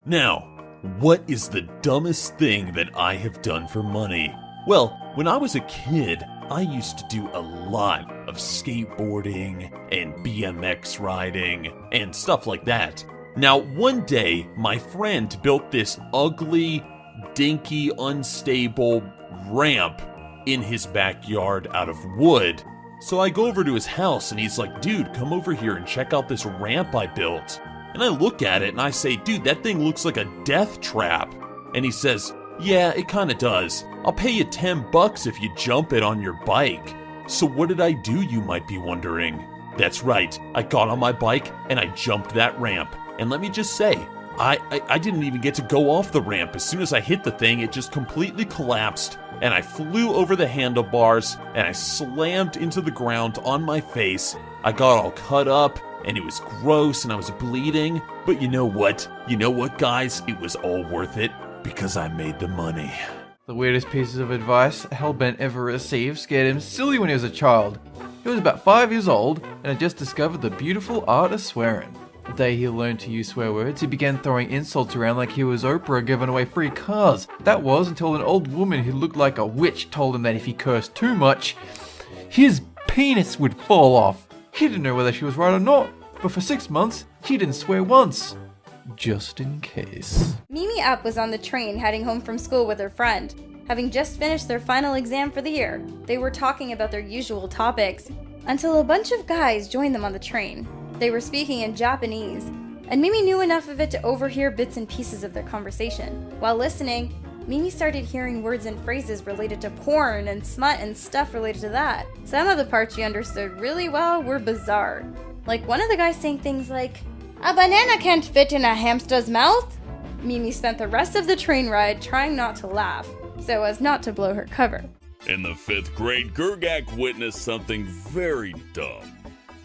Now, what is the dumbest thing that I have done for money? Well, when I was a kid, I used to do a lot of skateboarding and BMX riding and stuff like that. Now, one day, my friend built this ugly, dinky, unstable ramp in his backyard out of wood. So I go over to his house and he's like, dude, come over here and check out this ramp I built. And I look at it and I say, dude, that thing looks like a death trap. And he says, yeah, it kinda does. I'll pay you $10 if you jump it on your bike. So what did I do, you might be wondering? That's right, I got on my bike and I jumped that ramp. And let me just say, I didn't even get to go off the ramp. As soon as I hit the thing, it just completely collapsed. And I flew over the handlebars and I slammed into the ground on my face. I got all cut up. And it was gross and I was bleeding. But you know what? You know what, guys? It was all worth it because I made the money. The weirdest pieces of advice Hellbent ever received scared him silly when he was a child. He was about 5 years old and had just discovered the beautiful art of swearing. The day he learned to use swear words, he began throwing insults around like he was Oprah giving away free cars. That was until an old woman who looked like a witch told him that if he cursed too much, his penis would fall off. He didn't know whether she was right or not, but for 6 months, he didn't swear once. Just in case. Mimi Up was on the train heading home from school with her friend. Having just finished their final exam for the year, they were talking about their usual topics until a bunch of guys joined them on the train. They were speaking in Japanese, and Mimi knew enough of it to overhear bits and pieces of their conversation. While listening, Mimi started hearing words and phrases related to porn and smut and stuff related to that. Some of the parts she understood really well were bizarre. Like one of the guys saying things like, "A banana can't fit in a hamster's mouth." Mimi spent the rest of the train ride trying not to laugh, so as not to blow her cover. In the 5th grade, Gergak witnessed something very dumb.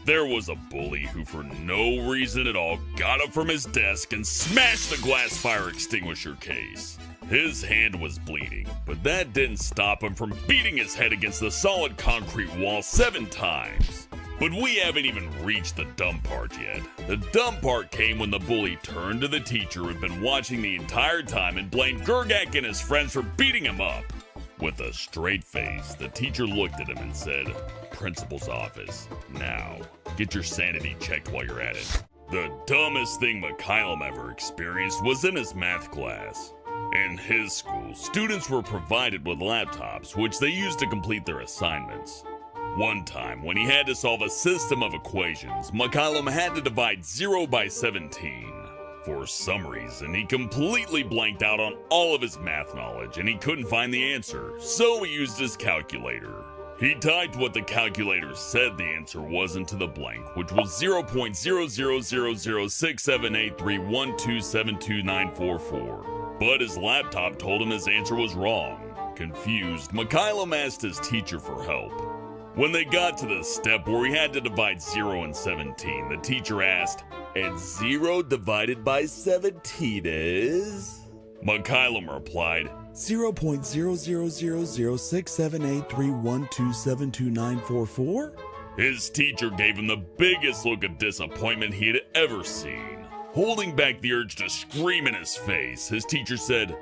There was a bully who for no reason at all got up from his desk and smashed the glass fire extinguisher case. His hand was bleeding, but that didn't stop him from beating his head against the solid concrete wall 7 times. But we haven't even reached the dumb part yet. The dumb part came when the bully turned to the teacher who had been watching the entire time and blamed Gergak and his friends for beating him up. With a straight face, the teacher looked at him and said, "Principal's office. Now, get your sanity checked while you're at it." The dumbest thing Mikhailom ever experienced was in his math class. In his school, students were provided with laptops, which they used to complete their assignments. One time, when he had to solve a system of equations, Mikhailom had to divide 0 by 17. For some reason, he completely blanked out on all of his math knowledge and he couldn't find the answer, so he used his calculator. He typed what the calculator said the answer was into the blank, which was 0.000067831272944. But his laptop told him his answer was wrong. Confused, Mikhailom asked his teacher for help. When they got to the step where he had to divide 0 and 17, the teacher asked, "And 0 divided by 17 is?" Mikhailom replied, 0.000067831272944? His teacher gave him the biggest look of disappointment he had ever seen. Holding back the urge to scream in his face, his teacher said,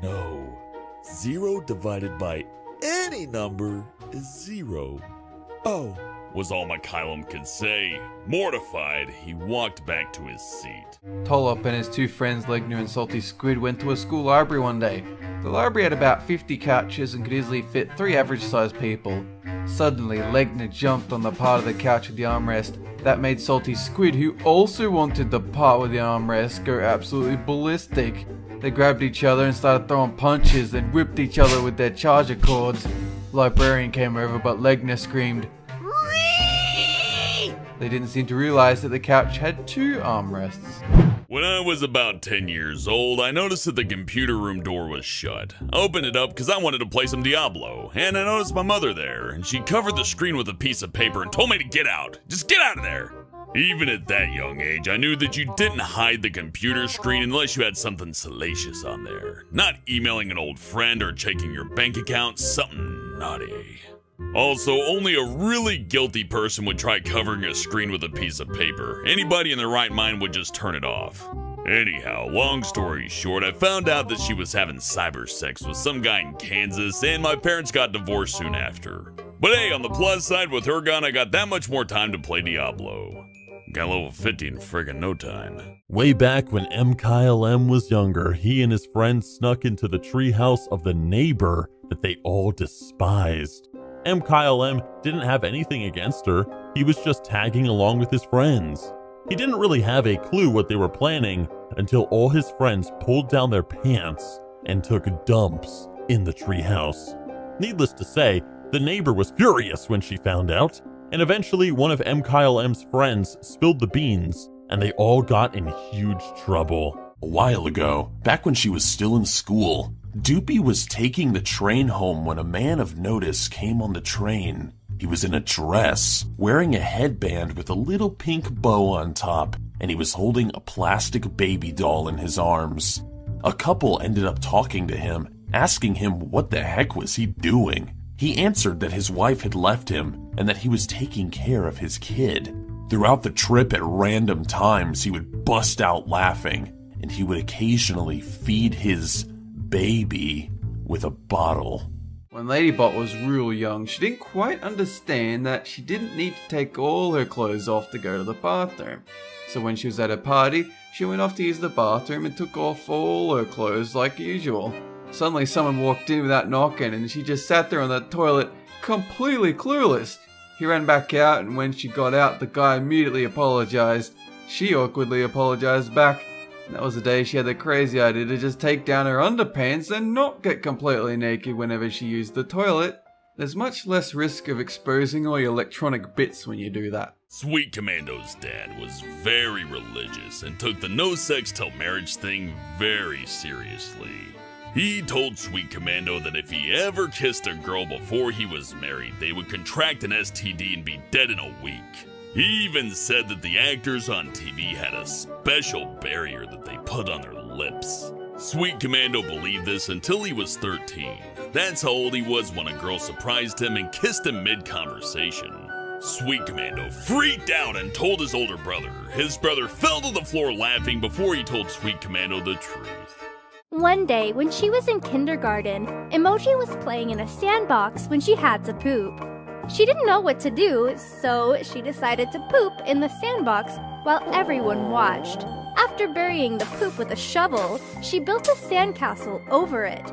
No. 0 divided by any number is 0. Oh. Was all Mikhailom could say. Mortified, he walked back to his seat. Tolop and his 2 friends, Legner and Salty Squid, went to a school library one day. The library had about 50 couches and could easily fit 3 average-sized people. Suddenly, Legner jumped on the part of the couch with the armrest. That made Salty Squid, who also wanted the part with the armrest, go absolutely ballistic. They grabbed each other and started throwing punches, then whipped each other with their charger cords. The librarian came over, but Legner screamed, They didn't seem to realize that the couch had 2 armrests. When I was about 10 years old, I noticed that the computer room door was shut. I opened it up because I wanted to play some Diablo, and I noticed my mother there, and she covered the screen with a piece of paper and told me to get out. Just get out of there! Even at that young age, I knew that you didn't hide the computer screen unless you had something salacious on there. Not emailing an old friend or checking your bank account, something naughty. Also, only a really guilty person would try covering a screen with a piece of paper. Anybody in their right mind would just turn it off. Anyhow, long story short, I found out that she was having cyber sex with some guy in Kansas, and my parents got divorced soon after. But hey, on the plus side, with her gone, I got that much more time to play Diablo. Got level 50 in friggin' no time. Way back when MKLM was younger, he and his friends snuck into the treehouse of the neighbor that they all despised. MKLM didn't have anything against her, he was just tagging along with his friends. He didn't really have a clue what they were planning until all his friends pulled down their pants and took dumps in the treehouse. Needless to say, the neighbor was furious when she found out, and eventually one of MKLM's friends spilled the beans, and they all got in huge trouble. A while ago, back when she was still in school, Doopy was taking the train home when a man of notice came on the train. He was in a dress, wearing a headband with a little pink bow on top, and he was holding a plastic baby doll in his arms. A couple ended up talking to him, asking him what the heck was he doing. He answered that his wife had left him and that he was taking care of his kid. Throughout the trip at random times, he would bust out laughing, and he would occasionally feed his baby with a bottle. When Ladybot was real young, she didn't quite understand that she didn't need to take all her clothes off to go to the bathroom. So when she was at a party, she went off to use the bathroom and took off all her clothes like usual. Suddenly someone walked in without knocking and she just sat there on the toilet completely clueless. He ran back out, and when she got out, the guy immediately apologized. She awkwardly apologized back. That was the day she had the crazy idea to just take down her underpants and not get completely naked whenever she used the toilet. There's much less risk of exposing all your electronic bits when you do that. Sweet Commando's dad was very religious and took the no sex till marriage thing very seriously. He told Sweet Commando that if he ever kissed a girl before he was married, they would contract an STD and be dead in a week. He even said that the actors on TV had a special barrier that they put on their lips. Sweet Commando believed this until he was 13. That's how old he was when a girl surprised him and kissed him mid-conversation. Sweet Commando freaked out and told his older brother. His brother fell to the floor laughing before he told Sweet Commando the truth. One day, when she was in kindergarten, Emoji was playing in a sandbox when she had to poop. She didn't know what to do, so she decided to poop in the sandbox while everyone watched. After burying the poop with a shovel, she built a sandcastle over it.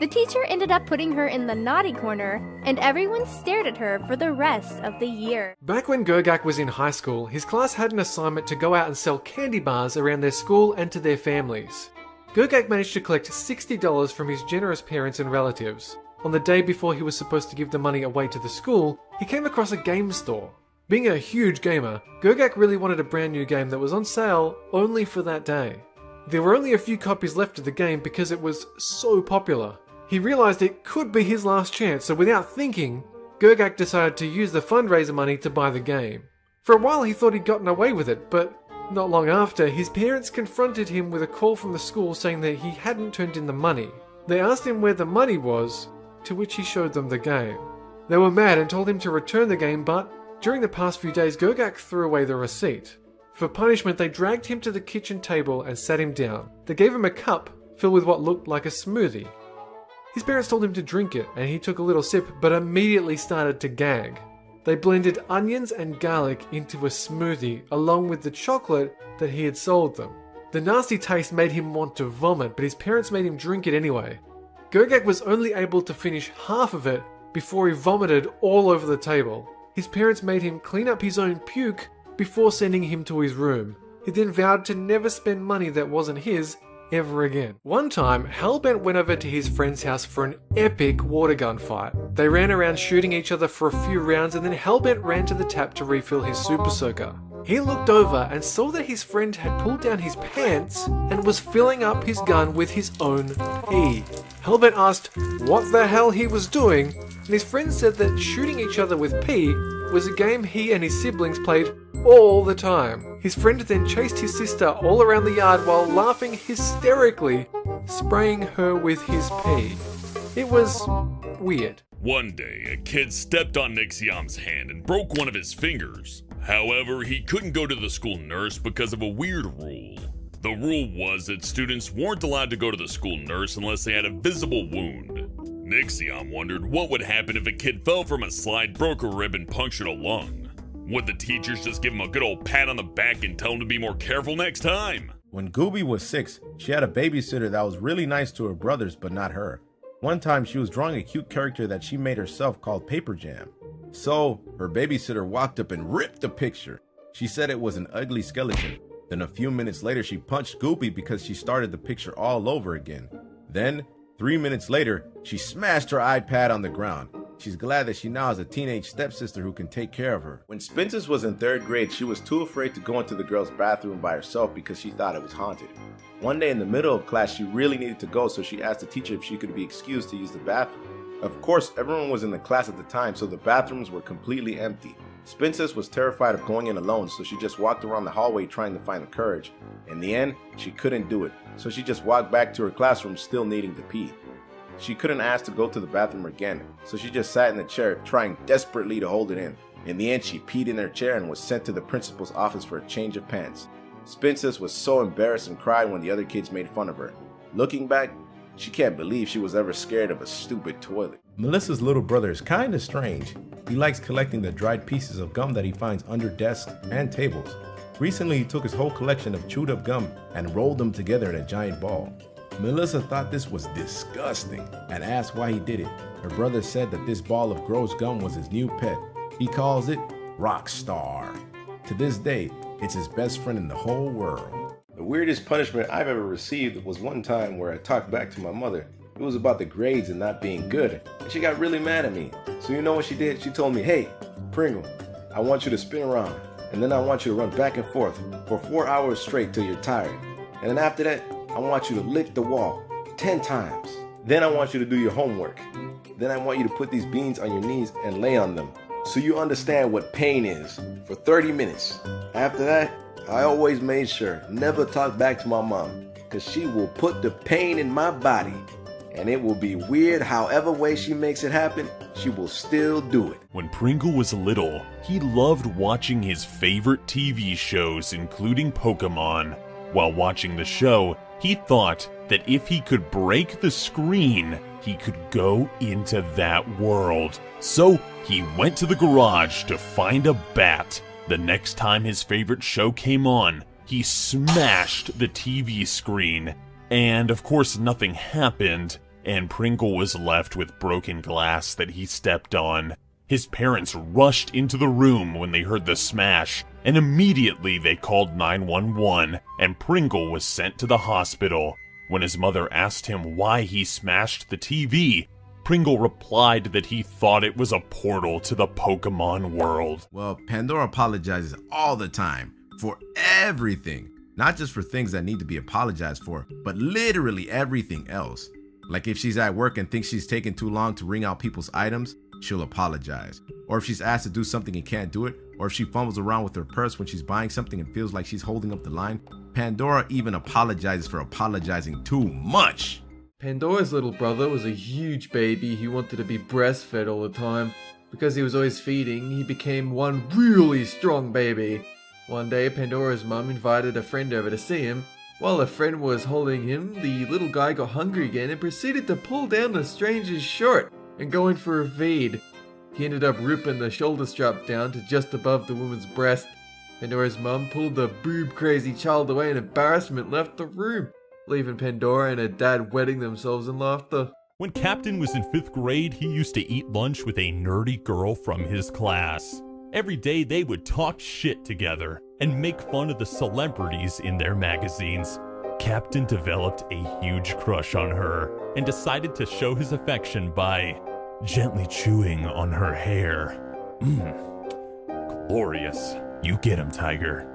The teacher ended up putting her in the naughty corner, and everyone stared at her for the rest of the year. Back when Gurgak was in high school, his class had an assignment to go out and sell candy bars around their school and to their families. Gurgak managed to collect $60 from his generous parents and relatives. On the day before he was supposed to give the money away to the school, he came across a game store. Being a huge gamer, Gurgak really wanted a brand new game that was on sale only for that day. There were only a few copies left of the game because it was so popular. He realized it could be his last chance, so without thinking, Gurgak decided to use the fundraiser money to buy the game. For a while he thought he'd gotten away with it, but not long after, his parents confronted him with a call from the school saying that he hadn't turned in the money. They asked him where the money was, to which he showed them the game. They were mad and told him to return the game, but during the past few days, Gurgak threw away the receipt. For punishment, they dragged him to the kitchen table and sat him down. They gave him a cup filled with what looked like a smoothie. His parents told him to drink it, and he took a little sip, but immediately started to gag. They blended onions and garlic into a smoothie, along with the chocolate that he had sold them. The nasty taste made him want to vomit, but his parents made him drink it anyway. Gurgak was only able to finish half of it before he vomited all over the table. His parents made him clean up his own puke before sending him to his room. He then vowed to never spend money that wasn't his ever again. One time, Hellbent went over to his friend's house for an epic water gun fight. They ran around shooting each other for a few rounds, and then Hellbent ran to the tap to refill his super soaker. He looked over and saw that his friend had pulled down his pants and was filling up his gun with his own pee. Hellbent asked what the hell he was doing, and his friend said that shooting each other with pee was a game he and his siblings played all the time. His friend then chased his sister all around the yard while laughing hysterically, spraying her with his pee. It was weird. One day, a kid stepped on Nixiam's hand and broke one of his fingers. However, he couldn't go to the school nurse because of a weird rule. The rule was that students weren't allowed to go to the school nurse unless they had a visible wound. Nixion wondered what would happen if a kid fell from a slide, broke a rib, and punctured a lung. Would the teachers just give him a good old pat on the back and tell him to be more careful next time? When Gooby was 6, she had a babysitter that was really nice to her brothers, but not her. One time she was drawing a cute character that she made herself called Paper Jam. So, her babysitter walked up and ripped the picture. She said it was an ugly skeleton. Then a few minutes later she punched Gooby because she started the picture all over again. Then, 3 minutes later, she smashed her iPad on the ground. She's glad that she now has a teenage stepsister who can take care of her. When Spincis was in 3rd grade, she was too afraid to go into the girls' bathroom by herself because she thought it was haunted. One day in the middle of class, she really needed to go, so she asked the teacher if she could be excused to use the bathroom. Of course, everyone was in the class at the time, so the bathrooms were completely empty. Spincis was terrified of going in alone, so she just walked around the hallway trying to find the courage. In the end, she couldn't do it, so she just walked back to her classroom still needing to pee. She couldn't ask to go to the bathroom again, so she just sat in the chair trying desperately to hold it in. In the end, she peed in her chair and was sent to the principal's office for a change of pants. Spincis was so embarrassed and cried when the other kids made fun of her. Looking back, she can't believe she was ever scared of a stupid toilet. Melissa's little brother is kinda strange. He likes collecting the dried pieces of gum that he finds under desks and tables. Recently, he took his whole collection of chewed up gum and rolled them together in a giant ball. Melissa thought this was disgusting and asked why he did it. Her brother said that this ball of gross gum was his new pet. He calls it Rockstar. To this day, it's his best friend in the whole world. The weirdest punishment I've ever received was one time where I talked back to my mother. It was about the grades and not being good, and she got really mad at me. So you know what she did? She told me, "Hey, Pringle, I want you to spin around, and then I want you to run back and forth for 4 hours straight till you're tired. And then after that, I want you to lick the wall 10 times. Then I want you to do your homework. Then I want you to put these beans on your knees and lay on them, so you understand what pain is for 30 minutes. After that, I always made sure never talk back to my mom, because she will put the pain in my body. And it will be weird however way she makes it happen, she will still do it." When Pringle was little, he loved watching his favorite TV shows, including Pokemon. While watching the show, he thought that if he could break the screen, he could go into that world. So he went to the garage to find a bat. The next time his favorite show came on, he smashed the TV screen. And of course nothing happened, and Pringle was left with broken glass that he stepped on. His parents rushed into the room when they heard the smash, and immediately they called 911, and Pringle was sent to the hospital. When his mother asked him why he smashed the TV, Pringle replied that he thought it was a portal to the Pokemon world. Well, Pandora apologizes all the time for everything. Not just for things that need to be apologized for, but literally everything else. Like if she's at work and thinks she's taking too long to ring out people's items, she'll apologize. Or if she's asked to do something and can't do it, or if she fumbles around with her purse when she's buying something and feels like she's holding up the line, Pandora even apologizes for apologizing too much. Pandora's little brother was a huge baby who wanted to be breastfed all the time. Because he was always feeding, he became one really strong baby. One day, Pandora's mum invited a friend over to see him. While a friend was holding him, the little guy got hungry again and proceeded to pull down the stranger's shirt and go in for a feed. He ended up ripping the shoulder strap down to just above the woman's breast. Pandora's mum pulled the boob-crazy child away in embarrassment and left the room, leaving Pandora and her dad wetting themselves in laughter. When Captain was in 5th grade, he used to eat lunch with a nerdy girl from his class. Every day they would talk shit together and make fun of the celebrities in their magazines. Captain developed a huge crush on her and decided to show his affection by gently chewing on her hair. Glorious. You get him, Tiger.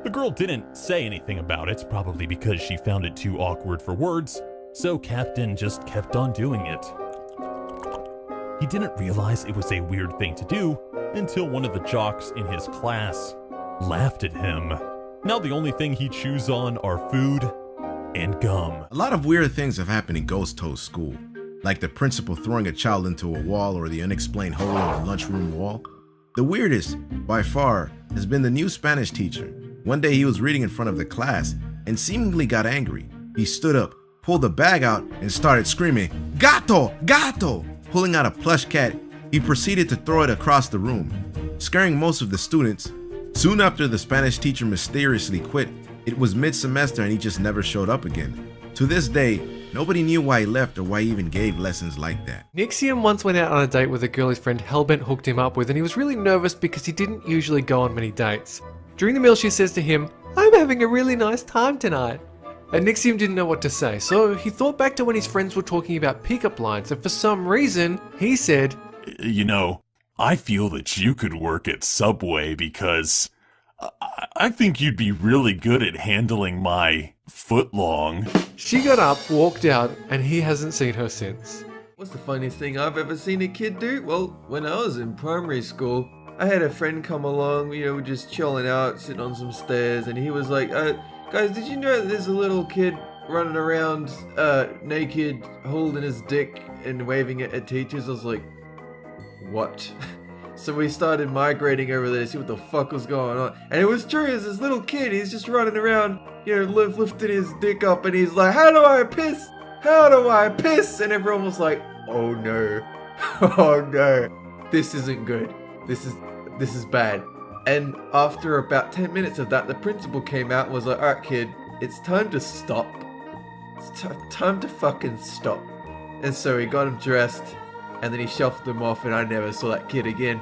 The girl didn't say anything about it, probably because she found it too awkward for words, so Captain just kept on doing it. He didn't realize it was a weird thing to do until one of the jocks in his class laughed at him. Now the only thing he chews on are food and gum. A lot of weird things have happened in Ghost Toast School, like the principal throwing a child into a wall or the unexplained hole in the lunchroom wall. The weirdest, by far, has been the new Spanish teacher. One day he was reading in front of the class, and seemingly got angry. He stood up, pulled the bag out, and started screaming, "Gato! Gato!" Pulling out a plush cat, he proceeded to throw it across the room, scaring most of the students. Soon after the Spanish teacher mysteriously quit, it was mid-semester and he just never showed up again. To this day, nobody knew why he left or why he even gave lessons like that. Nixium once went out on a date with a girl his friend Hellbent hooked him up with, and he was really nervous because he didn't usually go on many dates. During the meal, she says to him, "I'm having a really nice time tonight." And Nixium didn't know what to say, so he thought back to when his friends were talking about pickup lines, and for some reason, he said, You know, I feel that you could work at Subway because I think you'd be really good at handling my footlong. She got up, walked out, and he hasn't seen her since. What's the funniest thing I've ever seen a kid do? Well, when I was in primary school, I had a friend come along, we're just chilling out, sitting on some stairs, and he was like, guys, did you know that there's a little kid running around naked, holding his dick and waving it at teachers? I was like, what? So we started migrating over there to see what the fuck was going on. And it was true, it's this little kid, he's just running around, lifting his dick up, and he's like, how do I piss? How do I piss? And everyone was like, oh no, oh no, this isn't good. This is bad. And after about 10 minutes of that, the principal came out and was like, alright kid, it's time to stop. It's time to fucking stop. And so he got him dressed, and then he shuffled him off, and I never saw that kid again.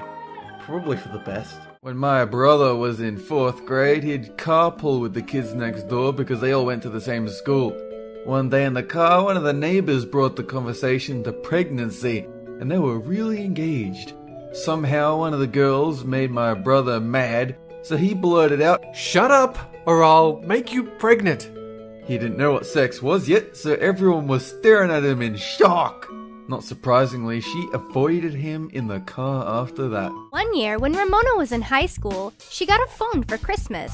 Probably for the best. When my brother was in 4th grade, he'd carpool with the kids next door because they all went to the same school. One day in the car, one of the neighbors brought the conversation to pregnancy, and they were really engaged. Somehow one of the girls made my brother mad, so he blurted out, "Shut up, or I'll make you pregnant." He didn't know what sex was yet, so everyone was staring at him in shock. Not surprisingly, she avoided him in the car after that. One year, when Ramona was in high school, she got a phone for Christmas.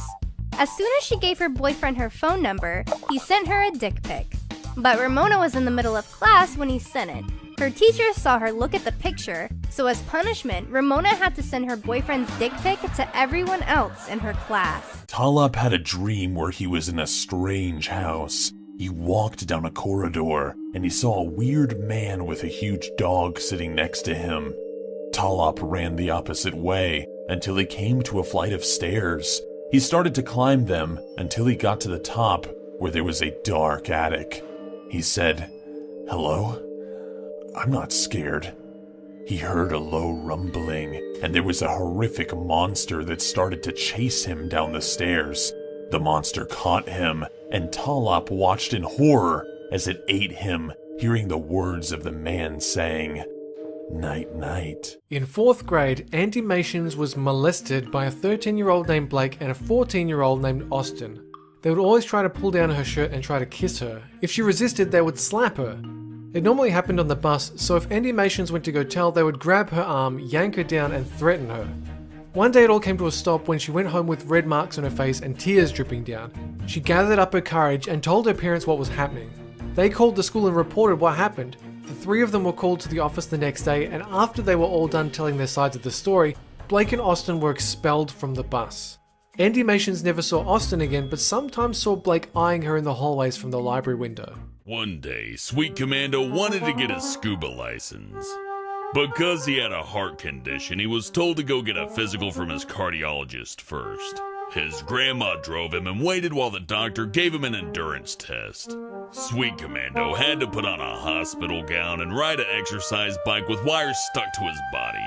As soon as she gave her boyfriend her phone number, he sent her a dick pic. But Ramona was in the middle of class when he sent it. Her teacher saw her look at the picture, so as punishment, Ramona had to send her boyfriend's dick pic to everyone else in her class. Talop had a dream where he was in a strange house. He walked down a corridor, and he saw a weird man with a huge dog sitting next to him. Talop ran the opposite way until he came to a flight of stairs. He started to climb them until he got to the top, where there was a dark attic. He said, "Hello? I'm not scared." He heard a low rumbling, and there was a horrific monster that started to chase him down the stairs. The monster caught him, and Talop watched in horror as it ate him, hearing the words of the man saying, "Night, night." In 4th grade, Andy Mations was molested by a 13-year-old named Blake and a 14-year-old named Austin. They would always try to pull down her shirt and try to kiss her. If she resisted, they would slap her. It normally happened on the bus, so if Andy Mations went to go tell, they would grab her arm, yank her down, and threaten her. One day it all came to a stop when she went home with red marks on her face and tears dripping down. She gathered up her courage and told her parents what was happening. They called the school and reported what happened. The 3 of them were called to the office the next day, and after they were all done telling their sides of the story, Blake and Austin were expelled from the bus. Andy Mations never saw Austin again, but sometimes saw Blake eyeing her in the hallways from the library window. One day, Sweet Commando wanted to get a scuba license. Because he had a heart condition, he was told to go get a physical from his cardiologist first. His grandma drove him and waited while the doctor gave him an endurance test. Sweet Commando had to put on a hospital gown and ride an exercise bike with wires stuck to his body.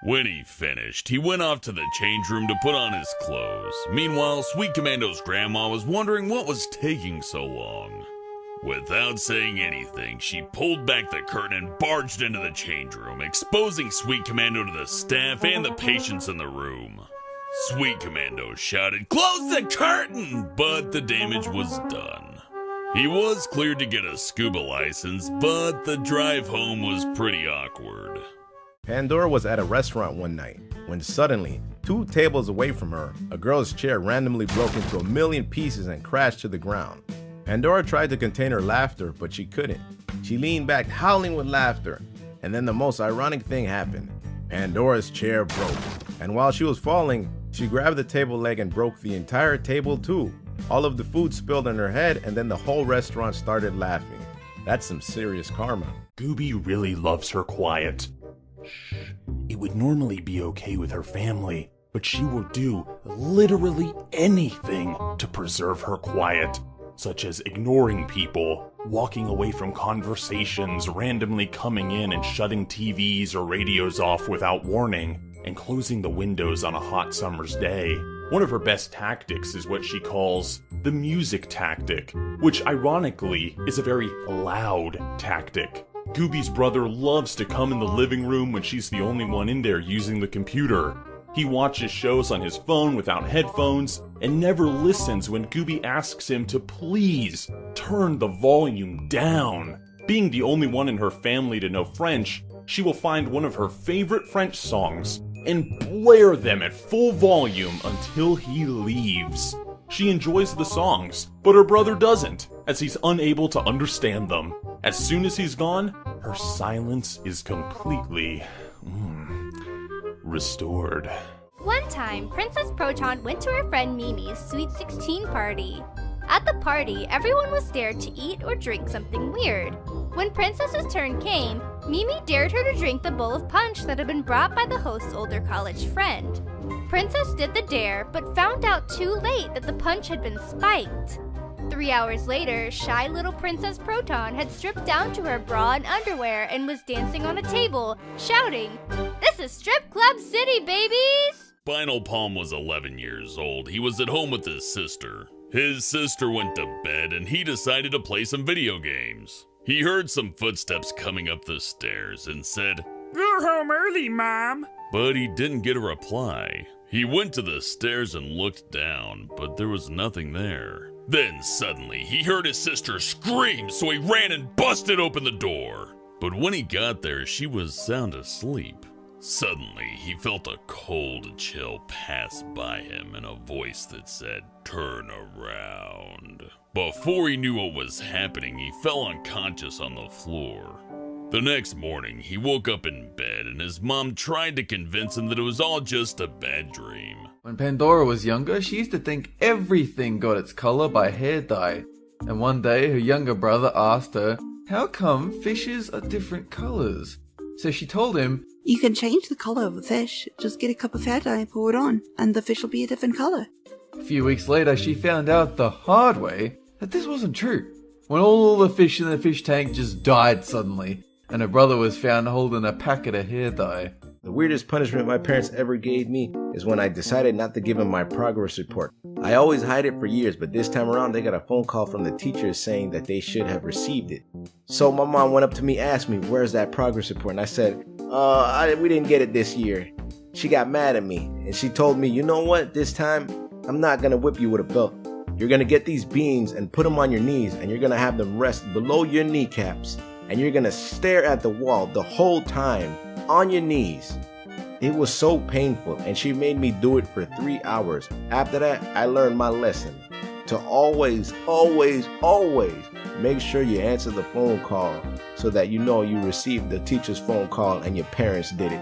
When he finished, he went off to the change room to put on his clothes. Meanwhile, Sweet Commando's grandma was wondering what was taking so long. Without saying anything, she pulled back the curtain and barged into the change room, exposing Sweet Commando to the staff and the patients in the room. Sweet Commando shouted, "Close the curtain!" but the damage was done. He was cleared to get a scuba license, but the drive home was pretty awkward. Pandora was at a restaurant one night when suddenly, 2 tables away from her, a girl's chair randomly broke into a million pieces and crashed to the ground. Pandora tried to contain her laughter, but she couldn't. She leaned back, howling with laughter, and then the most ironic thing happened. Pandora's chair broke, and while she was falling, she grabbed the table leg and broke the entire table too. All of the food spilled on her head, and then the whole restaurant started laughing. That's some serious karma. Gooby really loves her quiet. Shh. It would normally be okay with her family, but she will do literally anything to preserve her quiet, such as ignoring people, walking away from conversations, randomly coming in and shutting TVs or radios off without warning, and closing the windows on a hot summer's day. One of her best tactics is what she calls the music tactic, which ironically is a very loud tactic. Gooby's brother loves to come in the living room when she's the only one in there using the computer. He watches shows on his phone without headphones and never listens when Gooby asks him to please turn the volume down. Being the only one in her family to know French, she will find one of her favorite French songs and blare them at full volume until he leaves. She enjoys the songs, but her brother doesn't, as he's unable to understand them. As soon as he's gone, her silence is completely restored. One time, Princess Proton went to her friend Mimi's Sweet 16 party. At the party, everyone was dared to eat or drink something weird. When Princess's turn came, Mimi dared her to drink the bowl of punch that had been brought by the host's older college friend. Princess did the dare, but found out too late that the punch had been spiked. 3 hours later, shy little Princess Proton had stripped down to her bra and underwear and was dancing on a table, shouting, "This is Strip Club City, babies!" Spinal Palm was 11 years old. He was at home with his sister. His sister went to bed and he decided to play some video games. He heard some footsteps coming up the stairs and said, "You're home early, Mom." But he didn't get a reply. He went to the stairs and looked down, but there was nothing there. Then suddenly he heard his sister scream, so he ran and busted open the door. But when he got there, she was sound asleep. Suddenly, he felt a cold chill pass by him and a voice that said, "Turn around." Before he knew what was happening, he fell unconscious on the floor. The next morning, he woke up in bed and his mom tried to convince him that it was all just a bad dream. When Pandora was younger, she used to think everything got its color by hair dye. And one day, her younger brother asked her, "How come fishes are different colors?" So she told him, "You can change the color of a fish. Just get a cup of hair dye and pour it on, and the fish will be a different color." A few weeks later, she found out the hard way that this wasn't true. When all the fish in the fish tank just died suddenly, and her brother was found holding a packet of hair dye. The weirdest punishment my parents ever gave me is when I decided not to give them my progress report. I always hide it for years, but this time around they got a phone call from the teachers saying that they should have received it. So my mom went up to me, asked me, "Where's that progress report?" And I said, we didn't get it this year." She got mad at me and she told me, "You know what, this time I'm not gonna whip you with a belt. You're gonna get these beans and put them on your knees, and you're gonna have them rest below your kneecaps, and you're gonna stare at the wall the whole time on your knees." It was so painful, and she made me do it for 3 hours. After that, I learned my lesson to always make sure you answer the phone call so that you know you received the teacher's phone call and your parents did it.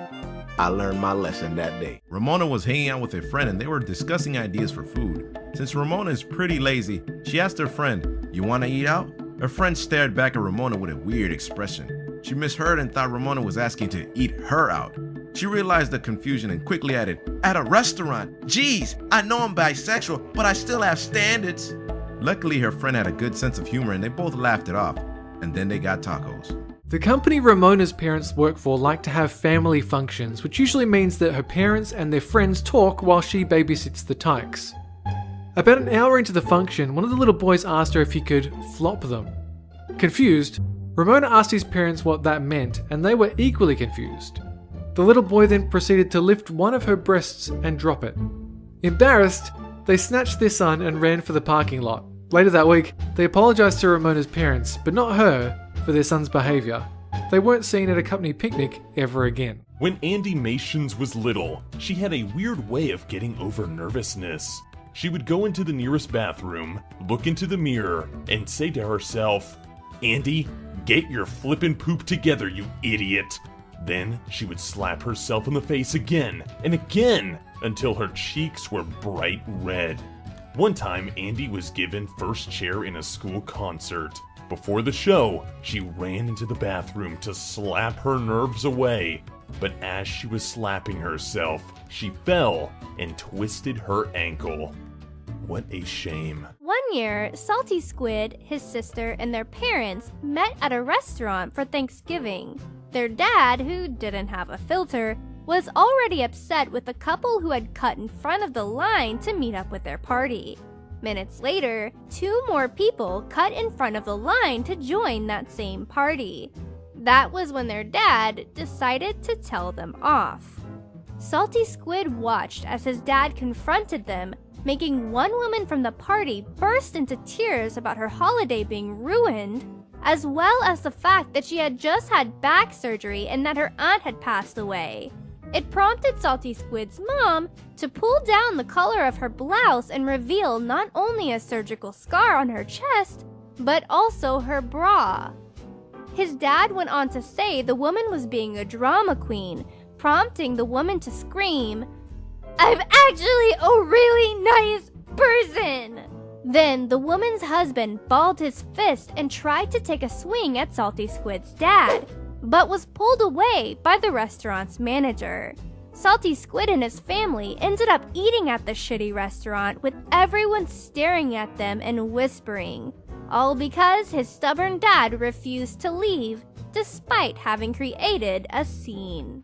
I learned my lesson that day. Ramona was hanging out with a friend and they were discussing ideas for food. Since Ramona is pretty lazy, she asked her friend, "You want to eat out?" Her friend stared back at Ramona with a weird expression. She misheard and thought Ramona was asking to eat her out. She realized the confusion and quickly added, "At a restaurant? Geez, I know I'm bisexual, but I still have standards." Luckily, her friend had a good sense of humor and they both laughed it off. And then they got tacos. The company Ramona's parents work for like to have family functions, which usually means that her parents and their friends talk while she babysits the tykes. About an hour into the function, one of the little boys asked her if he could flop them. Confused, Ramona asked his parents what that meant, and they were equally confused. The little boy then proceeded to lift one of her breasts and drop it. Embarrassed, they snatched their son and ran for the parking lot. Later that week, they apologized to Ramona's parents, but not her, for their son's behavior. They weren't seen at a company picnic ever again. When Andy Mations was little, she had a weird way of getting over nervousness. She would go into the nearest bathroom, look into the mirror, and say to herself, "Andy, get your flippin' poop together, you idiot." Then she would slap herself in the face again and again until her cheeks were bright red. One time, Andy was given first chair in a school concert. Before the show, she ran into the bathroom to slap her nerves away. But as she was slapping herself, she fell and twisted her ankle. What a shame. One year, Salty Squid, his sister, and their parents met at a restaurant for Thanksgiving. Their dad, who didn't have a filter, was already upset with the couple who had cut in front of the line to meet up with their party. Minutes later, 2 more people cut in front of the line to join that same party. That was when their dad decided to tell them off. Salty Squid watched as his dad confronted them, making one woman from the party burst into tears about her holiday being ruined, as well as the fact that she had just had back surgery and that her aunt had passed away. It prompted Salty Squid's mom to pull down the collar of her blouse and reveal not only a surgical scar on her chest, but also her bra. His dad went on to say the woman was being a drama queen, prompting the woman to scream, "I'm actually a really nice person!" Then the woman's husband balled his fist and tried to take a swing at Salty Squid's dad, but was pulled away by the restaurant's manager. Salty Squid and his family ended up eating at the shitty restaurant with everyone staring at them and whispering, all because his stubborn dad refused to leave despite having created a scene.